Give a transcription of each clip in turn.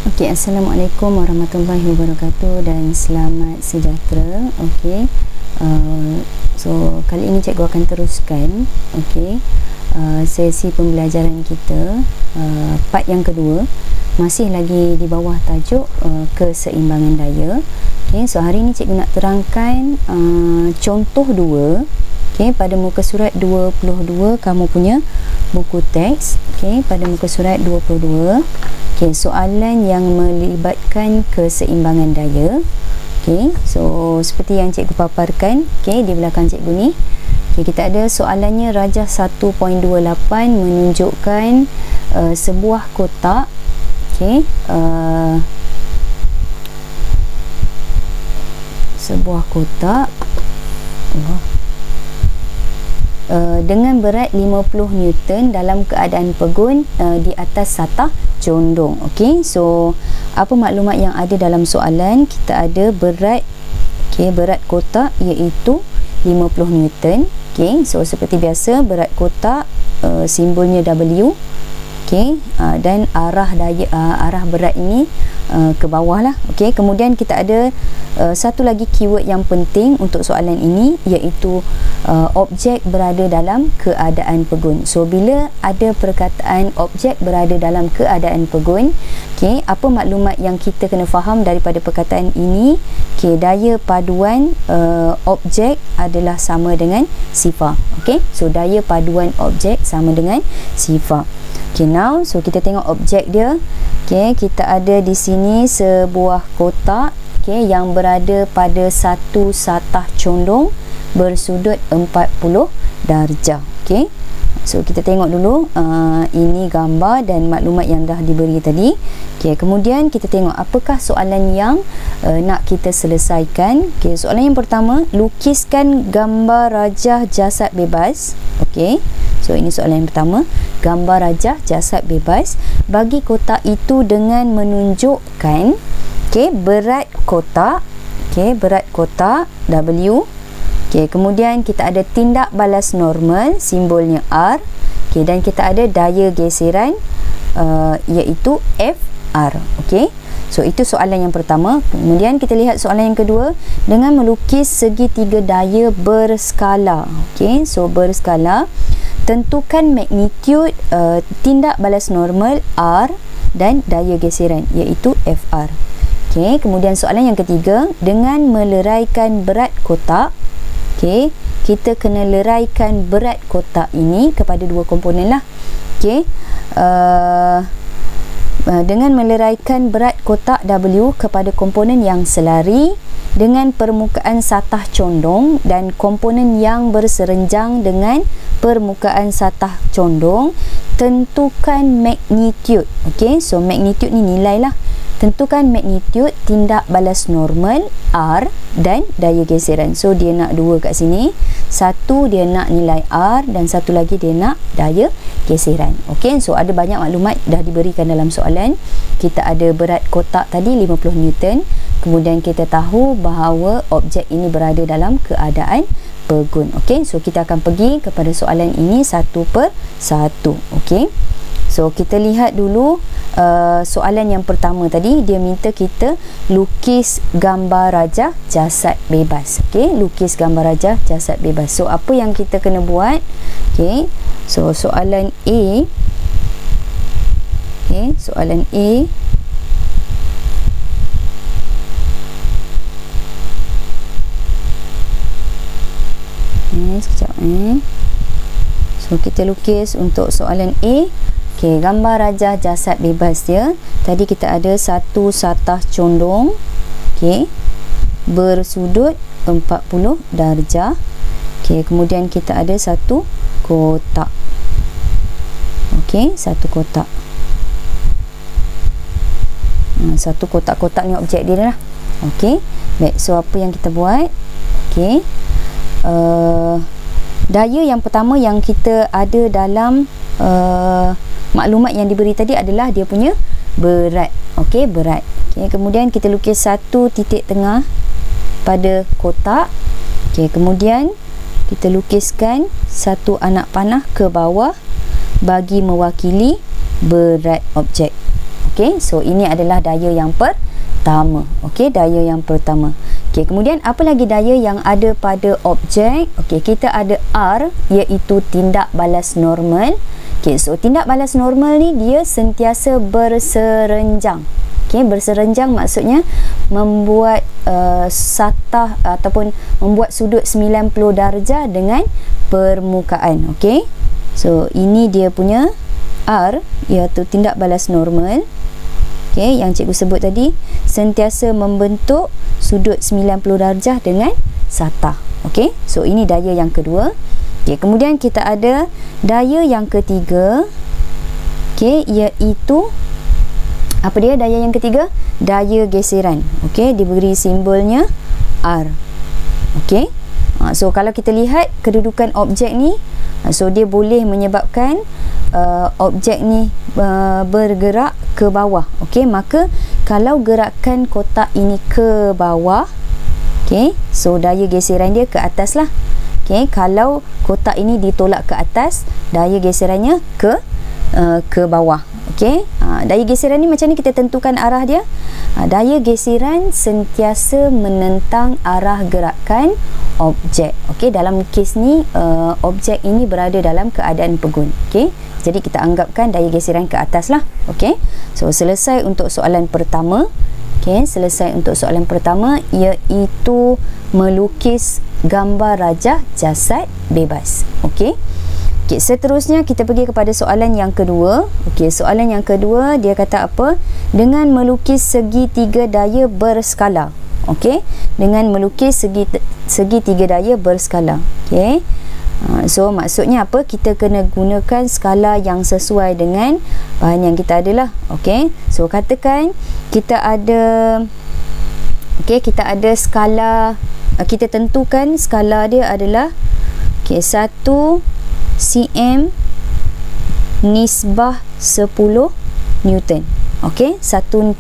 Okey, Assalamualaikum warahmatullahi wabarakatuh dan selamat sejahtera. Okey. So kali ini cikgu akan teruskan sesi pembelajaran kita, part yang kedua, masih lagi di bawah tajuk keseimbangan daya. Okey, so hari ini cikgu nak terangkan contoh 2. Okey, pada muka surat 22 kamu punya buku teks. Okey, pada muka surat 22. Okey, soalan yang melibatkan keseimbangan daya. Okey, so seperti yang cikgu paparkan, okey, di belakang cikgu ni. Okey, kita ada soalannya rajah 1.28 menunjukkan sebuah kotak. Okey, sebuah kotak dengan berat 50 Newton dalam keadaan pegun di atas satah condong. Okey, so apa maklumat yang ada dalam soalan? Kita ada berat, berat kotak iaitu 50 Newton. Okey, so seperti biasa berat kotak simbolnya W. Okey, dan arah berat ini ke bawah lah. Okey, kemudian kita ada satu lagi keyword yang penting untuk soalan ini, iaitu objek berada dalam keadaan pegun. So bila ada perkataan objek berada dalam keadaan pegun, okey, apa maklumat yang kita kena faham daripada perkataan ini? Okey, daya paduan objek adalah sama dengan sifar. Okey, so daya paduan objek sama dengan sifar. Okay, now, so kita tengok objek dia. Okay, kita ada di sini sebuah kotak, okay, yang berada pada satu satah condong bersudut 40 darjah. Okay, so kita tengok dulu ini gambar dan maklumat yang dah diberi tadi. Okay, kemudian kita tengok apakah soalan yang nak kita selesaikan. Okay, soalan yang pertama, lukiskan gambar rajah jasad bebas. Okay, so ini soalan yang pertama, gambar rajah jasad bebas bagi kotak itu dengan menunjukkan berat kotak, berat kotak W. Kemudian kita ada tindak balas normal simbolnya R, dan kita ada daya geseran iaitu FR. So itu soalan yang pertama. Kemudian kita lihat soalan yang kedua, dengan melukis segitiga daya berskala. So berskala, tentukan magnitude tindak balas normal R dan daya geseran iaitu FR. Kemudian soalan yang ketiga, dengan meleraikan berat kotak. Kita kena leraikan berat kotak ini kepada dua komponen lah. Dengan meleraikan berat kotak W kepada komponen yang selari dengan permukaan satah condong dan komponen yang berserenjang dengan permukaan satah condong, tentukan magnitude. So magnitude ni nilai lah. Tentukan magnitude tindak balas normal R dan daya geseran. So dia nak dua kat sini. Satu dia nak nilai R dan satu lagi dia nak daya geseran. So ada banyak maklumat dah diberikan dalam soalan. Kita ada berat kotak tadi 50 Newton. Kemudian kita tahu bahawa objek ini berada dalam keadaan pegun. So kita akan pergi kepada soalan ini satu per satu. So kita lihat dulu soalan yang pertama tadi, dia minta kita lukis gambar rajah jasad bebas. Lukis gambar rajah jasad bebas. So apa yang kita kena buat? So soalan A. Soalan A. Sekejap. So kita lukis untuk soalan A. Gambar rajah jasad bebas dia. Tadi kita ada satu satah condong, bersudut 40 darjah. Kemudian kita ada satu kotak. Satu kotak. Satu kotak-kotak ni objek dia lah. Baik, so apa yang kita buat? Daya yang pertama yang kita ada dalam maklumat yang diberi tadi adalah dia punya berat. Berat. Kemudian kita lukis satu titik tengah pada kotak. Kemudian kita lukiskan satu anak panah ke bawah bagi mewakili berat objek. Okey, so ini adalah daya yang pertama. Okey, daya yang pertama. Okey, kemudian apa lagi daya yang ada pada objek? Okey, kita ada R, iaitu tindak balas normal. Okey, so tindak balas normal ni dia sentiasa berserenjang. Okey, berserenjang maksudnya membuat satah ataupun membuat sudut 90 darjah dengan permukaan. Okey, so ini dia punya R, iaitu tindak balas normal. Okey, yang cikgu sebut tadi, sentiasa membentuk sudut 90 darjah dengan satah. Okey, so ini daya yang kedua. Okey, kemudian kita ada daya yang ketiga. Okey, iaitu apa dia daya yang ketiga? Daya geseran. Okey, diberi simbolnya R. Okey, so kalau kita lihat kedudukan objek ni, so dia boleh menyebabkan objek ni bergerak ke bawah. Okey, maka kalau gerakan kotak ini ke bawah, okey, so daya geseran dia ke atas lah. Okey, kalau kotak ini ditolak ke atas, daya geserannya ke bawah. Okey, daya geseran ni macam ni kita tentukan arah dia. Daya geseran sentiasa menentang arah gerakan objek. Okey, dalam kes ni objek ini berada dalam keadaan pegun. Okey, jadi kita anggapkan daya geseran ke atas lah. Okey, so selesai untuk soalan pertama. Okey, selesai untuk soalan pertama, iaitu melukis gambar rajah jasad bebas. Okey. Okey, seterusnya kita pergi kepada soalan yang kedua. Okey, soalan yang kedua dia kata apa? Dengan melukis segitiga daya berskala. Okey, dengan melukis segitiga daya berskala. Okey. So maksudnya apa? Kita kena gunakan skala yang sesuai dengan bahan yang kita ada lah. Okey. So katakan kita ada kita ada skala, kita tentukan skala dia adalah 1 cm nisbah 10 Newton. Okey, 1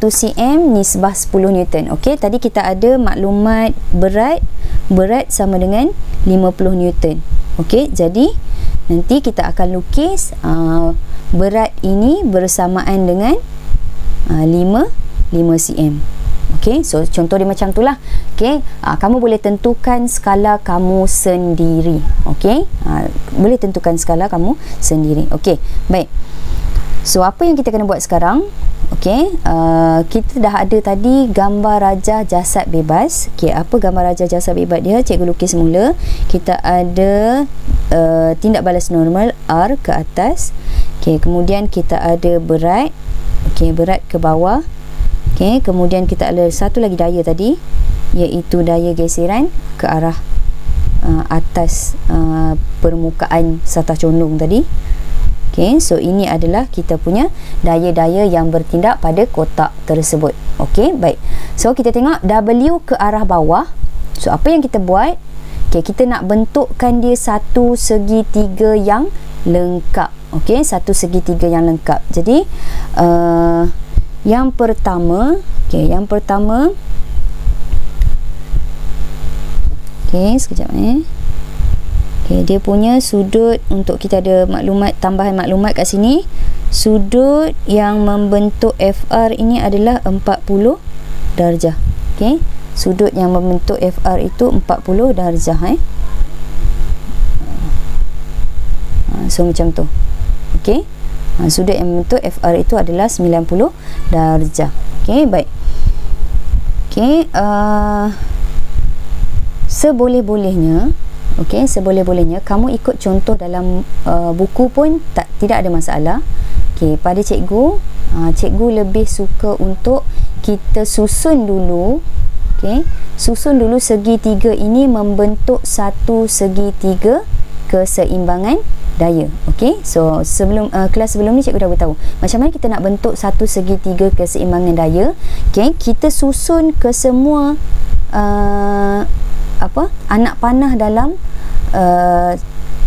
cm nisbah 10 Newton. Okey, tadi kita ada maklumat berat sama dengan 50 Newton. Okey, jadi nanti kita akan lukis berat ini bersamaan dengan 5 cm. Okey, so contoh dia macam tu lah. Okey, kamu boleh tentukan skala kamu sendiri. Okey, boleh tentukan skala kamu sendiri. Okey, baik. So apa yang kita kena buat sekarang? Okey, kita dah ada tadi gambar rajah jasad bebas. Okey, apa gambar rajah jasad bebas dia? Cikgu lukis mula. Kita ada tindak balas normal R ke atas. Okey, kemudian kita ada berat. Okey, berat ke bawah. Okey, kemudian kita ada satu lagi daya tadi, iaitu daya geseran ke arah atas permukaan satah condong tadi. Okey, so ini adalah kita punya daya-daya yang bertindak pada kotak tersebut. Okey, baik. So kita tengok W ke arah bawah. So apa yang kita buat? Okey, kita nak bentukkan dia satu segitiga yang lengkap. Okey, satu segitiga yang lengkap. Jadi yang pertama, sekejap dia punya sudut, untuk kita ada maklumat, tambahan maklumat kat sini. Sudut yang membentuk FR ini adalah 40 darjah. Okey, sudut yang membentuk FR itu 40 darjah. So macam tu. Okey, sudut yang membentuk FR itu adalah 90 darjah. Okey, baik. Okey, seboleh-bolehnya kamu ikut contoh dalam buku pun tidak ada masalah. Okey, pada cikgu, cikgu lebih suka untuk kita susun dulu. Okey, susun dulu segitiga ini membentuk satu segitiga keseimbangan daya. Okey, so sebelum kelas sebelum ni cikgu dah beritahu macam mana kita nak bentuk satu segitiga keseimbangan daya. Okey, kita susun ke semua anak panah dalam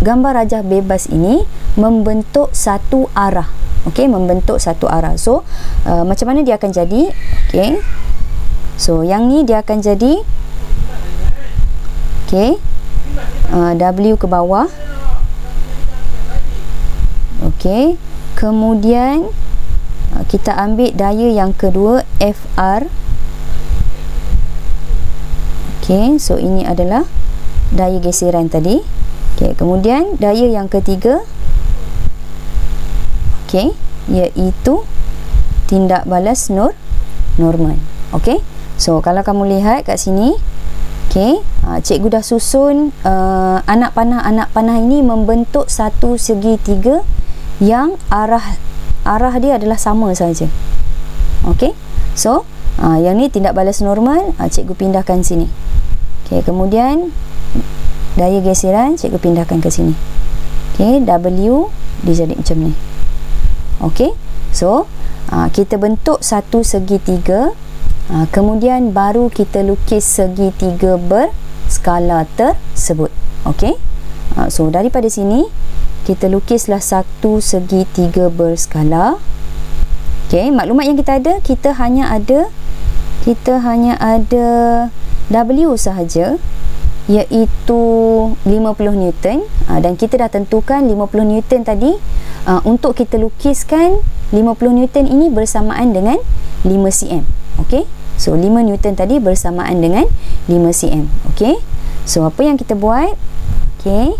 gambar rajah bebas ini membentuk satu arah. Okey, membentuk satu arah. So macam mana dia akan jadi? Okey, so yang ni dia akan jadi W ke bawah. Okey, kemudian kita ambil daya yang kedua FR. Okey, so ini adalah daya geseran tadi. Okey, kemudian daya yang ketiga, okey, iaitu tindak balas normal. Okey, so kalau kamu lihat kat sini, okey, cikgu dah susun anak panah ini membentuk satu segitiga yang arah dia adalah sama saja. Okey, so yang ni tindak balas normal, cikgu pindahkan sini. Okey, kemudian daya geseran cikgu pindahkan ke sini. Okey, W dia jadi macam ni. Okey, so kita bentuk satu segitiga, kemudian baru kita lukis segitiga berskala tersebut. Okey, so daripada sini kita lukislah satu segitiga berskala. Okey, maklumat yang kita ada, kita hanya ada W sahaja, iaitu 50 Newton, dan kita dah tentukan 50 Newton tadi. Untuk kita lukiskan 50 Newton ini bersamaan dengan 5 cm. Okey, so 5 Newton tadi bersamaan dengan 5 cm. Okey, so apa yang kita buat? Okey,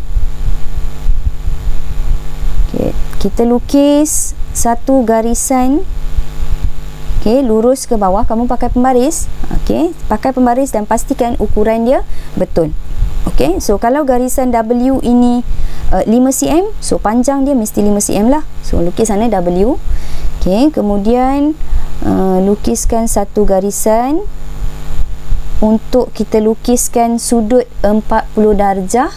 kita lukis satu garisan. Okey, lurus ke bawah. Kamu pakai pembaris. Okey, pakai pembaris dan pastikan ukuran dia betul. Okey, so kalau garisan W ini 5 cm, so panjang dia mesti 5 cm lah. So lukis sana W. Okey, kemudian lukiskan satu garisan untuk kita lukiskan sudut 40 darjah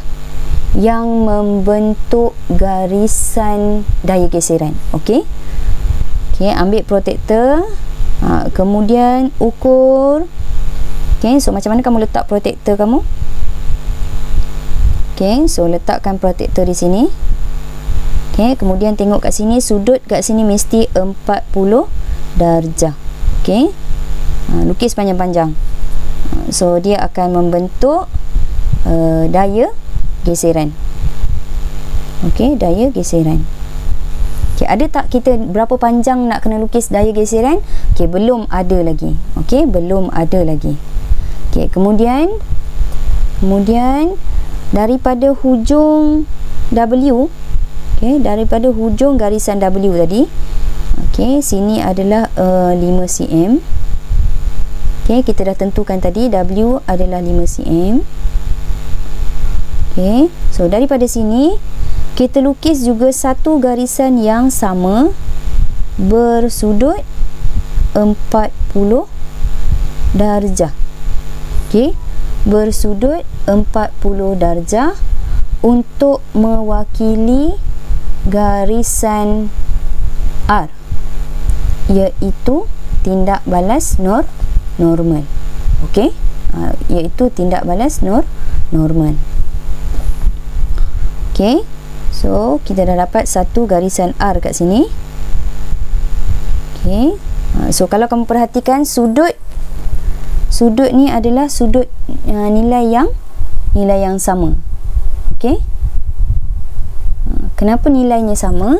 yang membentuk garisan daya geseran. Okey, ambil protektor, kemudian ukur. Okey, so macam mana kamu letak protektor kamu? Okey, so letakkan protektor di sini. Okey, kemudian tengok kat sini, sudut kat sini mesti 40 darjah. Okey, lukis panjang-panjang. So dia akan membentuk daya geseran. Okey, daya geseran. Okey, ada tak kita berapa panjang nak kena lukis daya geseran? Okey, belum ada lagi. Okey, belum ada lagi. Okey, kemudian daripada hujung W, okey, daripada hujung garisan W tadi, okey, sini adalah 5 cm. Okey, kita dah tentukan tadi W adalah 5 cm. Okey, so daripada sini kita lukis juga satu garisan yang sama bersudut 40 darjah. Okey, bersudut 40 darjah untuk mewakili garisan R, iaitu tindak balas normal. Okey, iaitu tindak balas normal. Okey, so kita dah dapat satu garisan R kat sini. Okey, so kalau kamu perhatikan sudut ni adalah sudut nilai yang sama. Okey, kenapa nilainya sama?